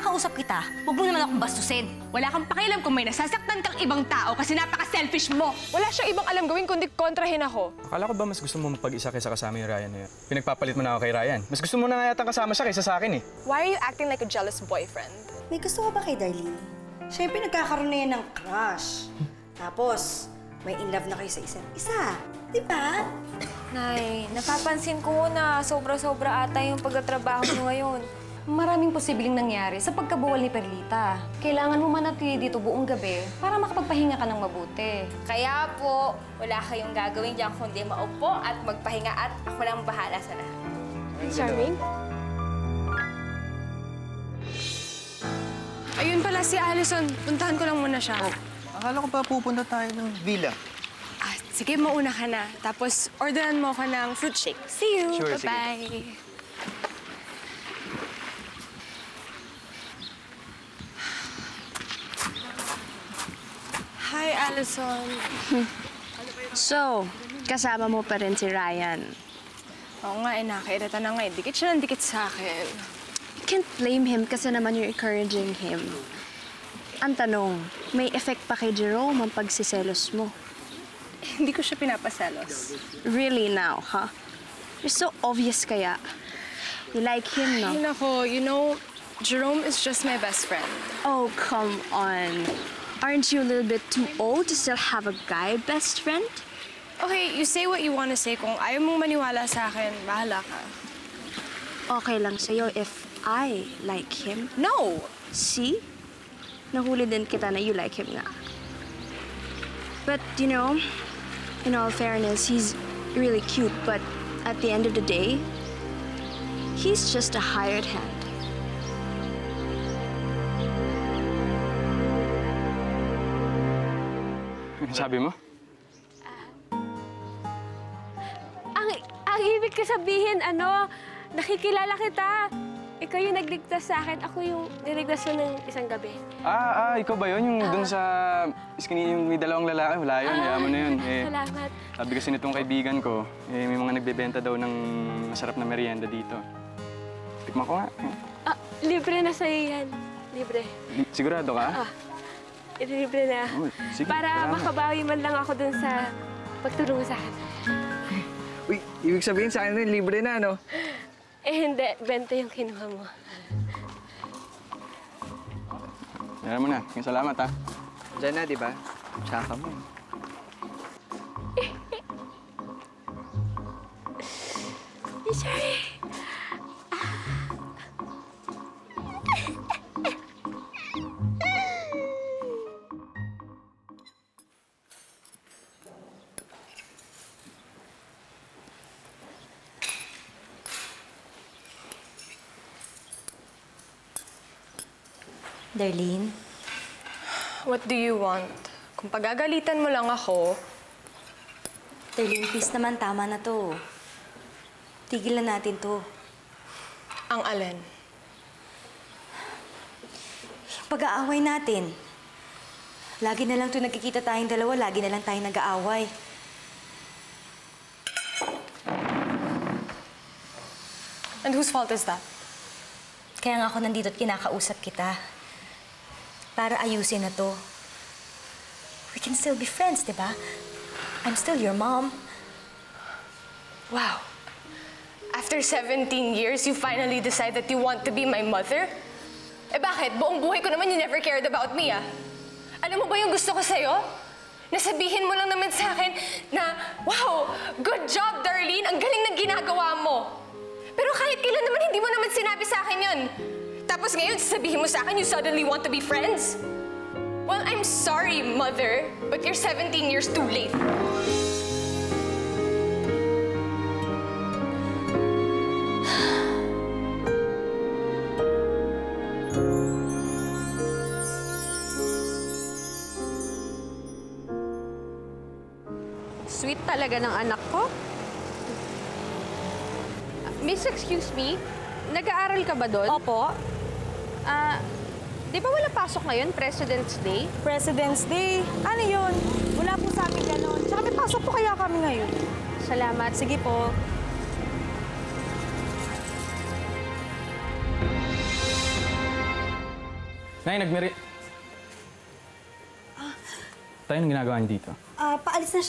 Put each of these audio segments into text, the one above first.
kinakausap kita, huwag mo naman akong bastusin. Wala kang pakialam kung may nasasaktan kang ibang tao kasi napaka-selfish mo. Wala siyang ibang alam gawin kundi kontrahin ako. Akala ko ba mas gusto mo mapag-isa kaysa kasama yung Ryan na yun? Pinagpapalit mo na ako kay Ryan. Mas gusto mo na nga yatang kasama siya kaysa sa akin eh. Why are you acting like a jealous boyfriend? May gusto ka ba kay Darlene? Siyempre, nagkakaroon na yan ng crush. Tapos, may in love na kayo sa isa't isa. Di ba? Nay, napapansin ko na sobra-sobra ata yung pagtatrabaho mo ngayon. Maraming posibleng nangyari sa pagkabuwal ni Perlita. Kailangan mo manatili dito buong gabi para makapagpahinga ka ng mabuti. Kaya po, wala kayong gagawin dyan kundi maupo at magpahinga at ako lang bahala sa lahat. Charming? Ayun pala si Allison. Puntahan ko lang muna siya. Akala ko pa pupunta tayo ng villa. Ah, sige, mauna ka na. Tapos, orderan mo ako ng fruit shake. See you! Sure, Bye-bye! Hi, Allison. So, kasama mo pa rin si Ryan. Oo nga, nakairita na nga. Dikit siya ng dikit sa akin. You can't blame him kasi naman you're encouraging him. Ang tanong, may effect pa kay Jerome ang pagsiselos mo? Hindi ko siya pinapaselos. Really now, huh? You're so obvious kaya. You like him, no? Ay, nako, you know, Jerome is just my best friend. Oh, come on. Aren't you a little bit too old to still have a guy best friend? Okay, you say what you want to say. Kung ayaw mong maniwala sa akin, bahala ka. Okay lang sa'yo if I like him. No! See? Nahuli din kita na you like him nga. But, you know, in all fairness, he's really cute, but at the end of the day, he's just a hired hand. Sabi mo? Ang ibig ko sabihin, nakikilala kita. Ikaw yung nagligtas sa akin, ako yung niligtas mo ng isang gabi. Ikaw ba yun? Yung dun sa yung may dalawang lalaki, wala yun, yaman na yun. Salamat. Sabi kasi nitong kaibigan ko, may mga nagbebenta daw ng masarap na merienda dito. Tikman ko nga. Libre na sa'yo yan. Libre. Sigurado ka? Libre na. Sige, para salamat. makabawi man lang ako dun sa pagtulong mo sa akin. Uy, ibig sabihin sa akin rin, libre na, no? Hindi. 20 yung kinuha mo. Meron mo na. Salamat, ha? Diyan na, di ba? Tsaka mo. Sorry. Darlene? What do you want? Kung pagagalitan mo lang ako... Darlene, please naman, tama na to. Tigilan natin to. Ang alin? Pag-aaway natin. Lagi na lang to nagkikita tayong dalawa, lagi na lang tayong nag-aaway. And whose fault is that? Kaya nga ako nandito at kinakausap kita. Para ayusin na to. We can still be friends, di ba? I'm still your mom. Wow. After 17 years, you finally decide that you want to be my mother? Eh bakit? Buong buhay ko naman you never cared about me, ah. Alam mo ba yung gusto ko sa'yo? Nasabihin mo lang naman sa akin na, wow, good job, Darlene. Ang galing ng ginagawa mo. Pero kahit kailan naman, hindi mo naman sinabi sa akin yun. Tapos ngayon, sasabihin mo sa akin, you suddenly want to be friends? Well, I'm sorry, Mother, but you're 17 years too late. Sweet talaga ng anak ko. Miss, excuse me? Nag-aaral ka ba doon? Opo. Di ba wala pasok ngayon, President's Day? President's Day? Ano yun? Wala po sa amin gano'n. Tsaka may pasok po kaya kami ngayon. Salamat. Sige po. Nay, Tayo, anong ginagawa niyo dito? Paalis na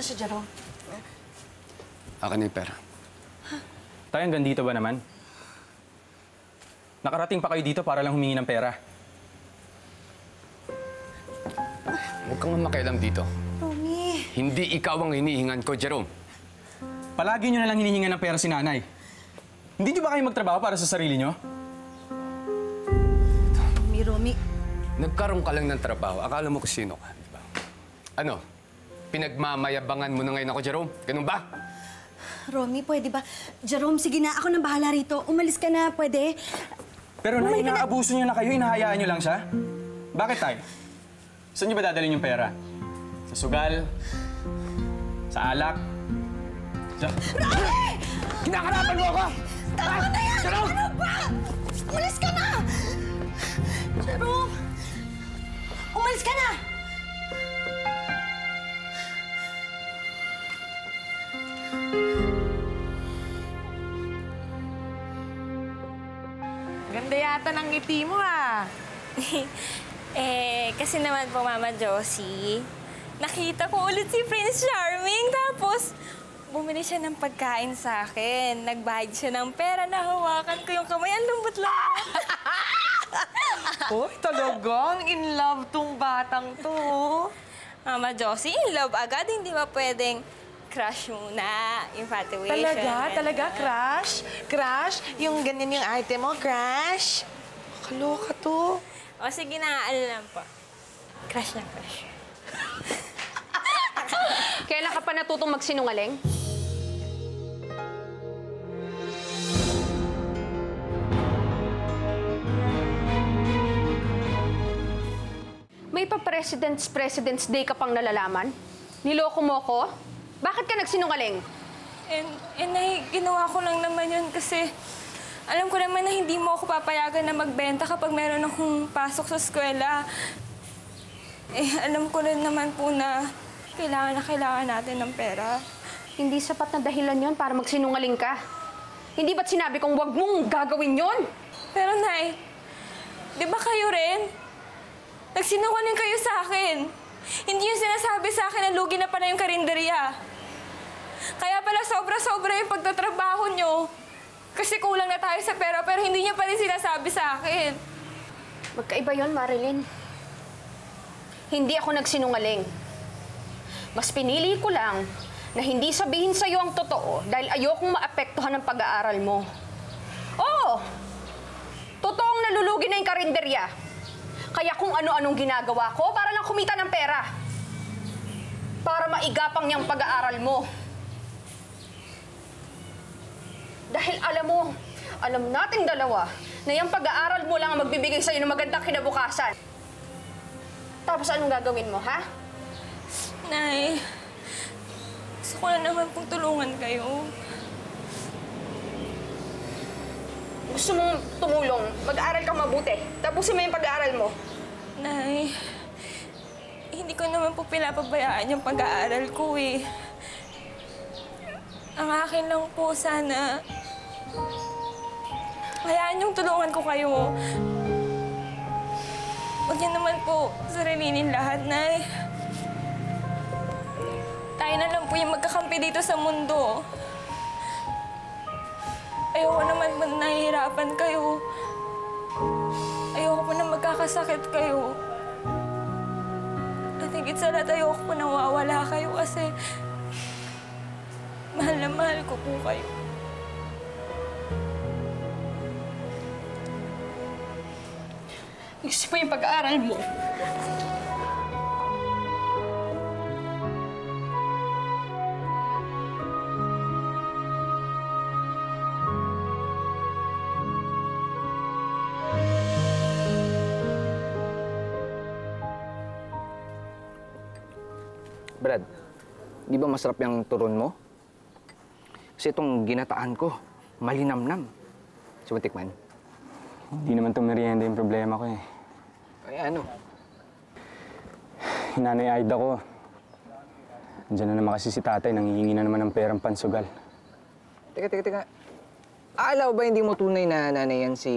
siya, Jerome. Akin na yung pera. Tayo, hanggang dito ba naman? Nakarating pa kayo dito para lang humingi ng pera. Huwag kang makialam dito. Romy. Hindi ikaw ang hinihingan ko, Jerome. Palagi niyo na lang hinihingan ng pera si nanay. Hindi niyo ba kayo magtrabaho para sa sarili niyo? Romy. Nagkaroon ka lang ng trabaho. Akala mo kung sino ka, di ba? Ano? Pinagmamayabangan mo na ngayon ako, Jerome? Ganun ba? Romy, pwede ba? Jerome, sige na. Ako nang bahala rito. Umalis ka na, pwede? Pero na inaabuso niyo na kayo, hinahayaan niyo lang siya? Bakit tayo? Saan niyo ba dadalhin yung pera? Sa sugal? Sa alak? Romy! Kinakarapan mo ako! Tama na yan! Jerome! Ano ba? Umalis ka na! Jerome! Umalis ka na! Ganda yata ng ngiti mo, ah. Kasi naman po, Mama Josie, nakita ko ulit si Prince Charming. Tapos, bumili siya ng pagkain sa akin. Nagbayad siya ng pera, nahawakan ko yung kamay. Ang lambot lang. Uy, talagang in love tong batang to. Mama Josie, in love agad. Hindi ba pwedeng crush muna, infatuation? Talaga, crush? Crush? Yung ganyan yung item mo, crush? Kaloka to. O sige na, ano lang po. Crush na crush. Kailan ka pa natutong magsinungaling? May pa-President's Day ka pang nalalaman? Niloko mo ko? Bakit ka nagsinungaling? Ginawa ko lang naman yun kasi alam ko naman na hindi mo ako papayagan na magbenta kapag meron akong pasok sa eskwela. Alam ko rin naman po na kailangan natin ng pera. Hindi sapat na dahilan yon para magsinungaling ka. Hindi ba't sinabi kong huwag mong gagawin yon? Pero Nay, di ba kayo rin? Nagsinungaling kayo sa akin. Hindi yung sinasabi sa akin na lugi na pala yung karinderya. Kaya pala sobra-sobra yung pagtatrabaho nyo. Kasi kulang na tayo sa pera pero hindi niya pa rin sinasabi sa akin. Magkaiba yon, Marilyn. Hindi ako nagsinungaling. Mas pinili ko lang na hindi sabihin sa'yo ang totoo dahil ayokong maapektuhan ng pag-aaral mo. Oo! Totoong nalulugi na yung karinderya. Kaya kung ano-anong ginagawa ko para lang kumita ng pera. Para maigapang niyang pag-aaral mo. Dahil alam nating dalawa na yung pag-aaral mo lang ang magbibigay sa'yo ng magandang kinabukasan. Tapos anong gagawin mo, ha? Nay, gusto ko na naman pong tulungan kayo. Gusto mong tumulong, mag-aaral kang mabuti. Tapusin mo yung pag-aaral mo. Nay, hindi ko naman po pinapabayaan yung pag-aaral ko eh. Ang akin lang po sana, hayaan yung tulungan ko kayo. Huwag niyo naman po sarilinin lahat, Nay. Tayo na lang po yung magkakampi dito sa mundo. Ayoko naman po na nahihirapan kayo. Ayoko po na magkakasakit kayo. At higit sa lahat, ayoko po nawawala kayo kasi mahal na mahal ko po kayo. Gusto mo yung pag-aaral mo. Brad, di ba masarap yung turon mo? Kasi itong ginataan ko, malinamnam. Gusto mo tikman? Hindi naman itong merienda yung problema ko eh. Ay, ano? Nanay Aida ko. Andiyan na naman kasi si tatay, nangihingi na naman ng perang pansugal. Teka. Alam ba hindi mo tunay na nanay yan si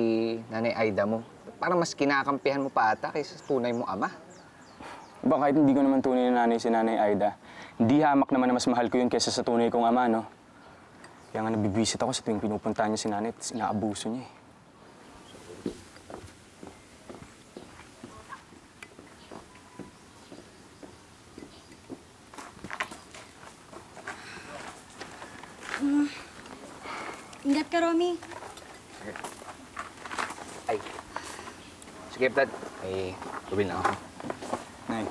Nanay Aida mo? Para mas kinakampihan mo pa ata kaysa sa tunay mong ama. Ba, kahit hindi ko naman tunay na nanay si Nanay Aida, hindi hamak naman na mas mahal ko yun kaysa sa tunay kong ama, no? Kaya nga nabibisit ako sa tuwing pinupuntahan niya si Nanay at inaabuso niya, eh. Ingat ka, Romy. Ay. Sige, Dad. Ay, tuwin lang ako. Nay.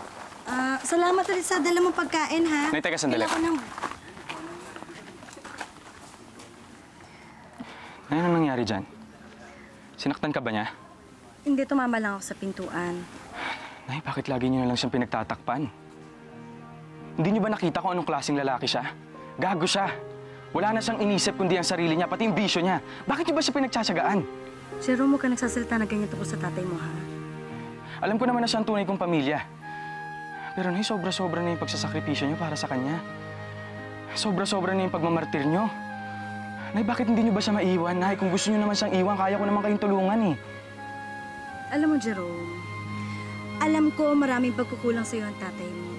Salamat ulit sa dala mong pagkain, ha? Nay, teka, sandali. Kailangan ko Nay, anong nangyari dyan? Sinaktan ka ba niya? Hindi, tumama lang ako sa pintuan. Nay, bakit lagi niyo na lang siyang pinagtatakpan? Hindi niyo ba nakita kung anong klaseng lalaki siya? Gago siya. Wala na siyang inisip kundi ang sarili niya, pati yung bisyo niya. Bakit niyo ba siya pinagtsatsagaan? Jerome, huwag ka nagsasalita na ganyan tungkol sa tatay mo, ha? Alam ko naman na siya ang tunay kong pamilya. Pero Nay, sobra-sobra na yung pagsasakripisyo niyo para sa kanya. Sobra-sobra na yung pagmamartir niyo. Nay, bakit hindi niyo ba siya maiwan, Nay? Kung gusto niyo naman siyang iwan, kaya ko naman kayong tulungan, eh. Alam mo, Jerome, alam ko maraming pagkukulang sa iyo ang tatay mo.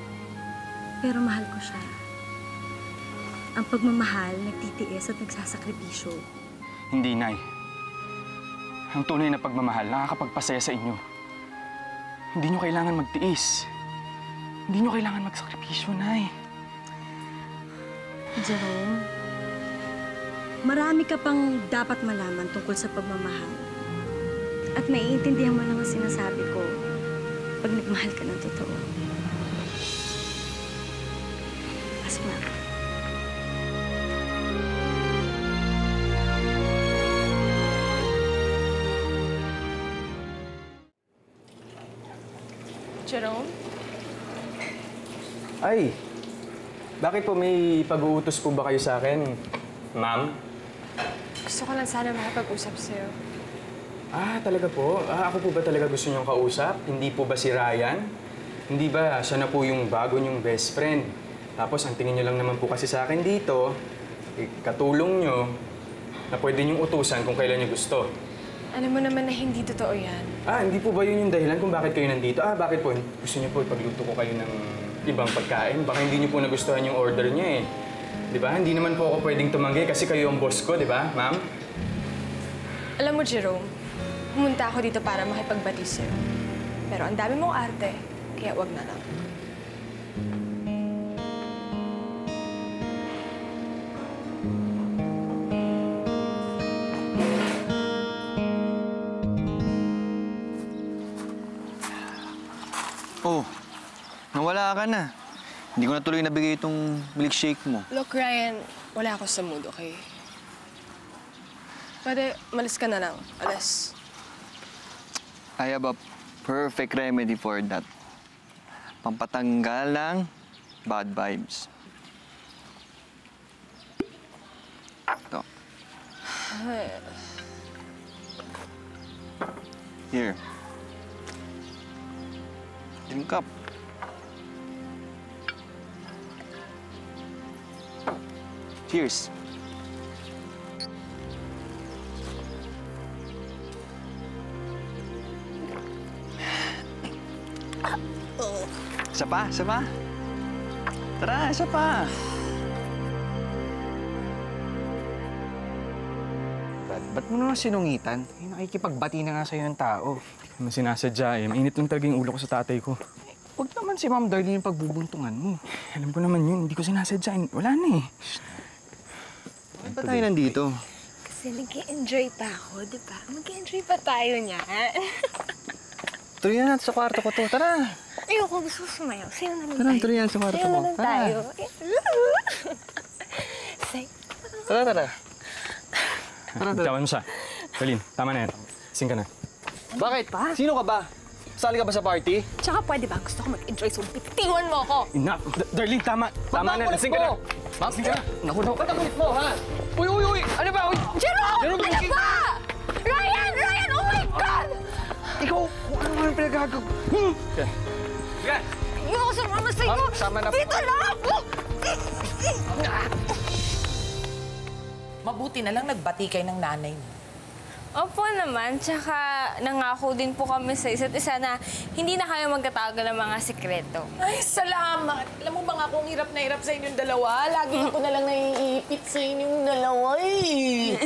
Pero mahal ko siya. Ang pagmamahal, nagtitiis at nagsasakripisyo. Hindi, Nay. Ang tunay na pagmamahal, nakakapagpasaya sa inyo. Hindi niyo kailangan magtiis. Hindi niyo kailangan magsakripisyo, Nay. Jerome, marami ka pang dapat malaman tungkol sa pagmamahal. At maiintindihan mo lang ang sinasabi ko pag nagmahal ka ng totoo. Asma. Jerome? Ay, bakit po may pag-uutos po ba kayo sa akin, ma'am? Gusto ko lang sana makapag-usap sa'yo. Ah, talaga po? Ako po ba talaga gusto niyong kausap? Hindi po ba si Ryan? Hindi ba siya na po yung bago niyong best friend? Tapos ang tingin niyo lang naman po kasi sa akin dito, katulong niyo na pwede niyong utusan kung kailan niyo gusto. Alam mo naman na hindi totoo yan. Hindi po ba yun yung dahilan kung bakit kayo nandito? Bakit po? Gusto niyo po ipagluto ko kayo ng ibang pagkain? Baka hindi niyo po nagustuhan yung order niya, eh. Di ba? Hindi naman po ako pwedeng tumanggi kasi kayo ang boss ko, di ba, ma'am? Alam mo, Jerome, pumunta ako dito para makipagbati sa'yo. Pero ang dami mong arte, kaya wag na lang. Oh, nawala ka na. Hindi ko na tuloy nabigay itong milkshake mo. Look, Ryan, wala ako sa mood, okay? Pwede, malis ka na lang. Alas. I have a perfect remedy for that. Pampatanggal ng bad vibes. Ito. Here. Drink up. Cheers. Isa pa, isa pa. Tara, isa pa. Ba't mo naman sinungitan? Nakikipagbati na nga sa'yo ng tao. Hindi naman sinasadya, eh. Mainit lang talaga yung ulo ko sa tatay ko. Huwag naman si Ma'am Darlene yung pagbubuntungan mo. Alam ko naman yun. Hindi ko sinasadya. Wala na, eh. Bakit ba tayo nandito? Kasi nag-i-enjoy pa ako, di ba? Mag-i-enjoy pa tayo niyan. Tuloy na natin sa kwarto ko to. Tara. Ayoko, gusto ko sumayaw. Sayo na lang Tara, tayo. tuloy na sa kwarto Sayo ko. na lang tayo. Tara, tara. Tawan mo siya. Darlene, tama na yan. Sing ka na. Bakit? Sino ka ba? Sali ka ba sa party? Tsaka pwede ba? Gusto ko mag-enjoy, so bitiwan mo ako. Enough! Darlene, tama! Tama na. Sing ka na. Ma'am, Sing ka na. Naku, ba't ang kulit mo, ha? Uy, uy, uy! Ano ba? Uy! Jerome! Jerome, Ano ba? Ryan! Ryan! Oh my God! Ikaw, kung ano man pinagagag... Sige! Ayoko sumama sa'yo! Ma'am, sama na po. Dito lang ako! Mabuti na lang nagbati kayo ng nanay mo. Opo naman, tsaka nangako din po kami sa isa't isa na hindi na kayo magtatago ng mga sikreto. Ay, salamat. Alam mo ba nga kung hirap na hirap sa inyong dalawa? Lagi ako na lang naiipit sa inyong dalawa eh.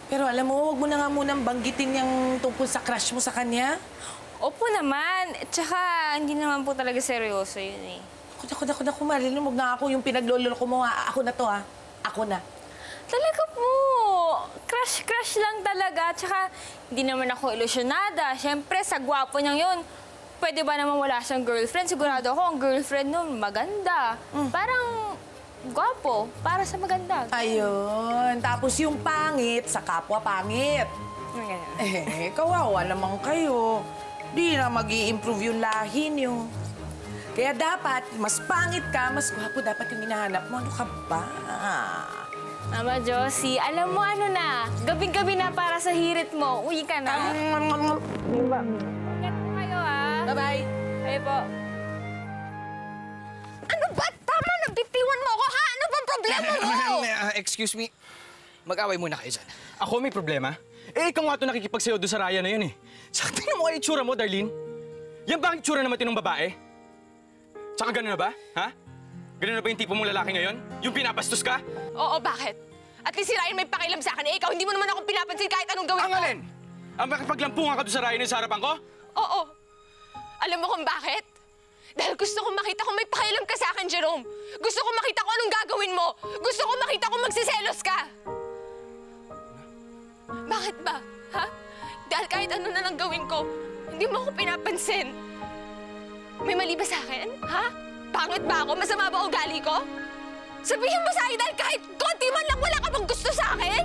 Pero alam mo, huwag mo na nga munang banggitin yung tungkol sa crush mo sa kanya. Opo naman, tsaka hindi naman po talaga seryoso yun eh. Naku, Marilyn, huwag na ako yung pinagloloko mo. Ako na to, ha? Ako na. Talaga po. Crush lang talaga. Tsaka hindi naman ako ilusyonada. Siyempre, sa gwapo niyang yun, pwede ba naman wala siyang girlfriend? Sigurado ako, ang girlfriend nun, maganda. Parang gwapo, para sa maganda. Ayun. Tapos yung pangit sa kapwa pangit. Kawawa naman kayo. Di na mag-i-improve yung lahi niyo. Kaya dapat, mas pangit ka, mas gwapo dapat yung hinahanap mo. Ano ka ba? Mama Josie, alam mo ano na, gabing-gabi na para sa hirit mo. Uwi ka na. Ingat po kayo, ha? Bye-bye. Bye po. Ano ba? Tama na, bitiwan mo ako, ha? Ano bang problema mo? Excuse me. Mag-away muna kayo dyan. Ako may problema? Eh, ikaw nga ito nakikipagsayaw doon sa Raya na yun eh. Saka tingnan mo ang itsura mo, Darlene. Yan ba ang itsura naman tinong babae? Tsaka gano'n na ba? Ha? Gano'n na ba yung tipo mong lalaki ngayon? Yung pinapastos ka? Oo, bakit? At least si Ryan may pakialam sa akin. Eh, ikaw, hindi mo naman ako pinapansin kahit anong gawin Ang alin? Ang makipaglampungan ka doon sa Raya na sa harapan ko? Oo. Alam mo kung bakit? Dahil gusto ko makita kung may pakialam ka sa akin, Jerome. Gusto ko makita kung anong gagawin mo. Gusto ko makita kung magsiselos ka. Bakit ba? Ha? Dahil kahit ano na lang gawin ko, hindi mo ako pinapansin. May mali ba sa akin? Ha? Pangit ba ako? Masama ba ugali ko? Sabihin mo sa akin dahil kahit konti man lang wala ka bang gusto sa akin?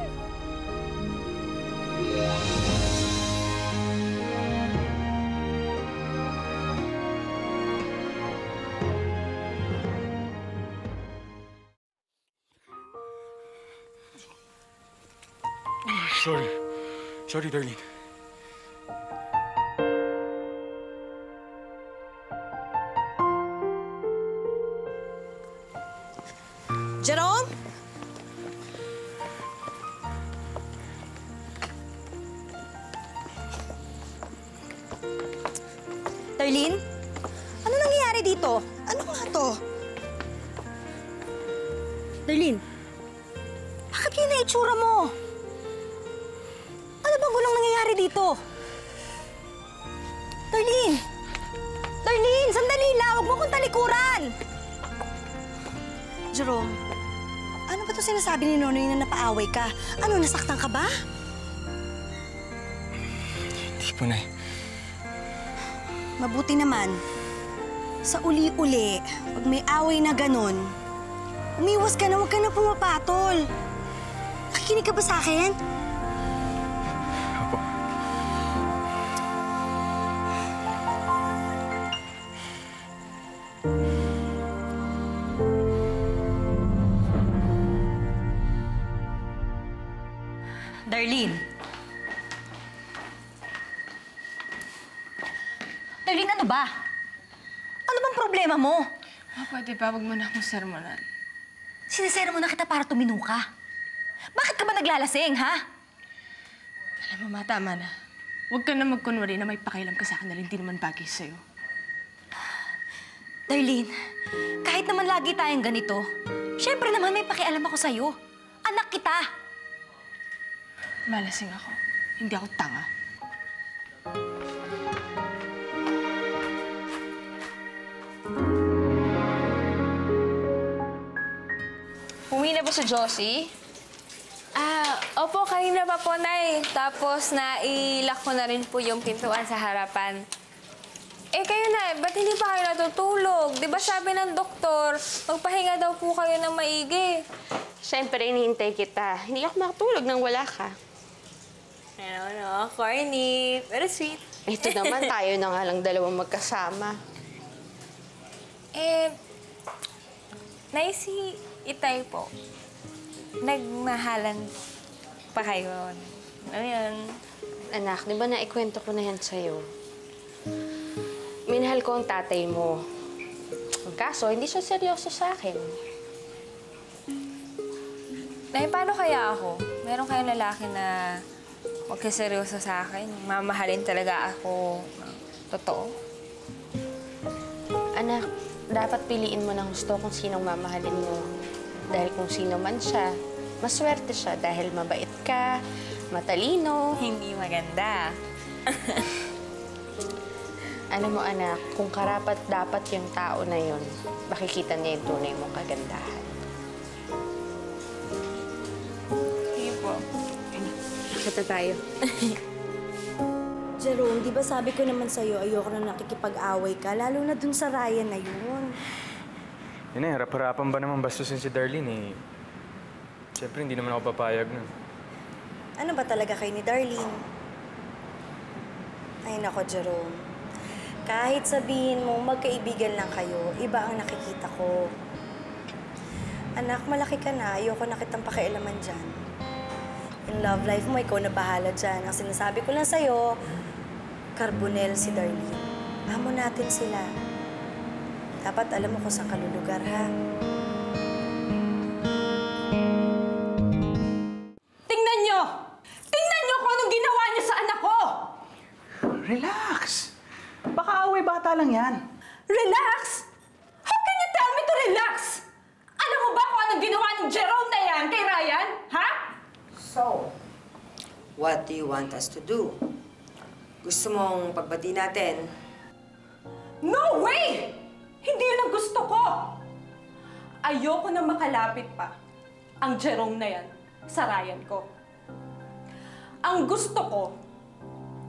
Sorry, Darlene. Jerome? Darlene? Ano nangyayari dito? Ano nga to? Darlene? Bakit yun na itsura mo? Ano bang gulong nangyayari dito? Darlene! Darlene, sandali lang! Huwag mo akong talikuran! Jerome, ano ba ito sinasabi ni Nonoy na napaaway ka? Ano, nasaktan ka ba? Hindi po, Nay. Mabuti naman. Sa uli-uli, pag may away na ganon, umiwas ka na, huwag ka na pumapatol. Nakikinig ka ba sa akin? Opo. Darlene. Darlene, ano ba? Ano bang problema mo? Pwede ba? Huwag mo na akong sermonan. Sinisera mo na kita para tumino ka. Bakit ka ba naglalasing, ha? Alam mo, Ma, tama na. Huwag ka na magkunwari na may pakialam ka sa akin na hindi naman bagay sa'yo. Darlene, kahit naman lagi tayong ganito, syempre naman may pakialam ako sa'yo. Anak kita. Malasing ako. Hindi ako tanga. Uwi na ba si Josie? Opo, kanina pa po, Nay. Tapos nailak ko na rin po yung pintuan sa harapan. Eh, kayo na, ba't hindi pa kayo natutulog? Di ba sabi ng doktor, magpahinga daw po kayo ng maigi? Siyempre, hinihintay kita. Hindi ako makatulog nang wala ka. Ano, corny, pero sweet. Ito naman, tayo na nga lang dalawang magkasama. Nay, si Itay po, nagmahalan pa kayo. Ano yun? Anak, di ba naikwento ko na yan sa'yo? Minahal ko ang tatay mo. Ang kaso, hindi siya seryoso sa akin. Nay, paano kaya ako? Meron kayong lalaki na magkaseryoso sa akin. Mamahalin talaga ako ng totoo. Anak, dapat piliin mo ng gusto kung sinong mamahalin mo. Dahil kung sino man siya, maswerte siya dahil mabait ka, matalino. Hindi maganda. Alam mo, anak, kung karapat-dapat yung tao na yun, makikita niya yung tunay mong kagandahan. Sige po. Kita tayo. Jerome, di ba sabi ko naman sa'yo, ayoko na nakikipag-away ka, lalo na dun sa Ryan na yun. Yun eh, harap-harapan ba naman bastusin si Darlene eh? Siyempre, hindi naman ako papayag nun. Ano ba talaga kayo ni Darlene? Ay nako, Jerome. Kahit sabihin mo magkaibigan lang kayo, iba ang nakikita ko. Anak, malaki ka na. Ayoko na kitang pakialaman dyan. In love life mo, ikaw na bahala dyan. Ang sinasabi ko lang sa'yo, Carbonell si Darlene. Amo natin sila. Dapat alam mo kung saan ka lulugar, ha? Tingnan nyo! Tingnan nyo kung anong ginawa niyo sa anak ko! Relax! Baka away bata lang yan. Relax? How can you tell me to relax? Alam mo ba kung anong ginawa ng Jerome na yan kay Ryan? Ha? So, what do you want us to do? Gusto mong pagbati natin? No way! Hindi yun ang gusto ko! Ayoko na makalapit pa ang Jerome na yan sa Ryan ko. Ang gusto ko,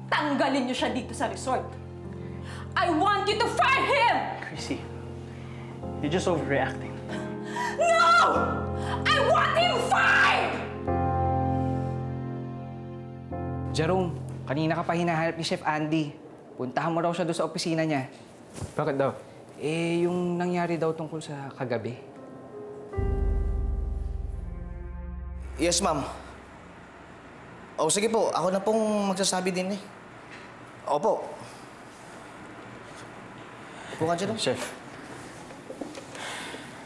tanggalin niyo siya dito sa resort. I want you to fire him! Chrissy, you're just overreacting. No! I want him fired! Jerome, kanina ka pa hinahanap ni Chef Andy. Puntahan mo raw siya doon sa opisina niya. Bakit daw? Eh, yung nangyari daw tungkol sa kagabi. Yes, ma'am. O, sige po. Ako na pong magsasabi din eh. Opo. Upo ka, Jerome. Chef.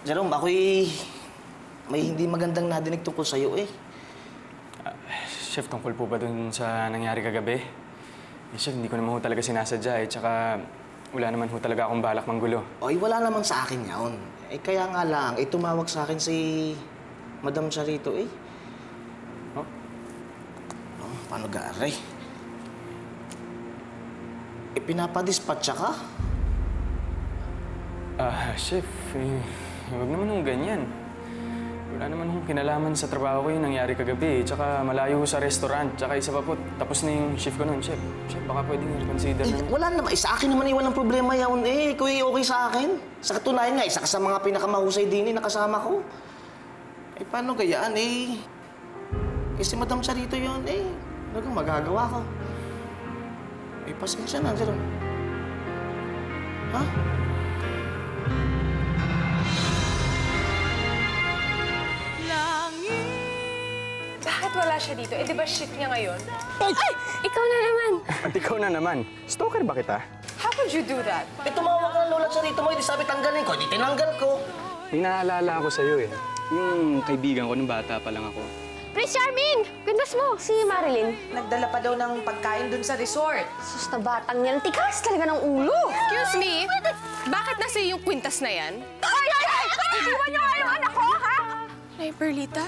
Jerome, ako'y may hindi magandang nadinig tungkol sa'yo eh. Chef, tungkol po ba dun sa nangyari kagabi? Eh, Chef, hindi ko naman ho talaga sinasadya eh. Tsaka wala naman ho talaga akong balak manggulo. Oy, wala naman sa akin yun. Eh, kaya nga lang, tumawag sa akin si Madam Charito eh. Oh? Oh, paano gari? Pinapadispatcha ka? Chef, huwag naman hong ganyan. Wala naman hong kinalaman sa trabaho ko yung nangyari kagabi. Tsaka malayo sa restaurant. Tsaka isa pa po, tapos na yung shift ko nun, Chef. Chef, baka pwedeng i-reconsider na. Wala naman. Sa akin naman walang problema yun eh. Ikaw okay sa akin. Sa katunayan nga, isa ka sa mga pinakamahusay din na kasama ko. Eh, paano gayaan eh? Eh, si Madam Charito yun eh. Ano kang magagawa ko? Eh, pasensya na, Jerome. Ha? Bakit wala siya dito? Eh, di ba shift niya ngayon? Ay! Ikaw na naman! At ikaw na naman. Stalker ba kita? How could you do that? Eh, tumawag ka ng Lola Charito mo. Hindi sabi tanggalin ko. Hindi tinanggal ko. May naalala ako sa'yo eh. Yung kaibigan ko nung bata pa lang ako. Prince Charming! Ganda mo! Si Marilyn. Nagdala pa daw ng pagkain dun sa resort. Sus na batang yan. Tikas talaga ng ulo. Excuse me? Bakit nasa yung kwintas na yan? Ay! Iwan niyo nga yung anak ko, ha? Nay, Perlita?